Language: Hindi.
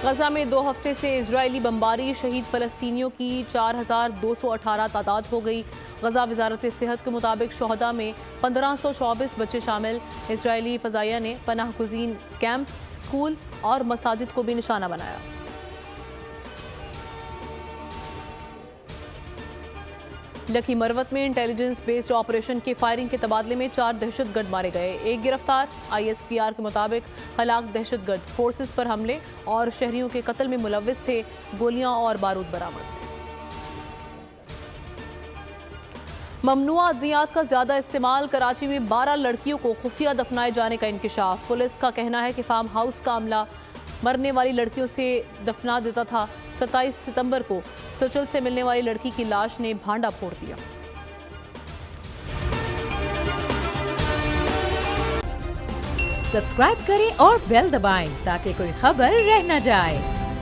गजा में 2 हफ्ते से इजरायली बमबारी, शहीद फलस्तीनियों की 4,218 तादाद हो गई। गजा वजारत सेहत के मुताबिक शोहदा में 1524 बच्चे शामिल। इजरायली फजाइया ने पनाह गुज़ीन कैंप, स्कूल और मसाजिद को भी निशाना बनाया। लकी मरवत में इंटेलिजेंस बेस्ड ऑपरेशन के फायरिंग के तबादले में 4 दहशतगर्द मारे गए, 1 गिरफ्तार। ISPR के मुताबिक हलाक दहशतगर्द फोर्सेस पर हमले और शहरियों के कत्ल में मुलव्विस थे। गोलियां और बारूद बरामद। ममनुआ अद्वियात का ज्यादा इस्तेमाल, कराची में 12 लड़कियों को खुफिया दफनाए जाने का इंकिशाफ। पुलिस का कहना है कि फार्म हाउस का अमला मरने वाली लड़कियों से दफना देता था। 27 सितंबर को सचल से मिलने वाली लड़की की लाश ने भांडा फोड़ दिया। सब्सक्राइब करें और बेल दबाएं ताकि कोई खबर रह न जाए।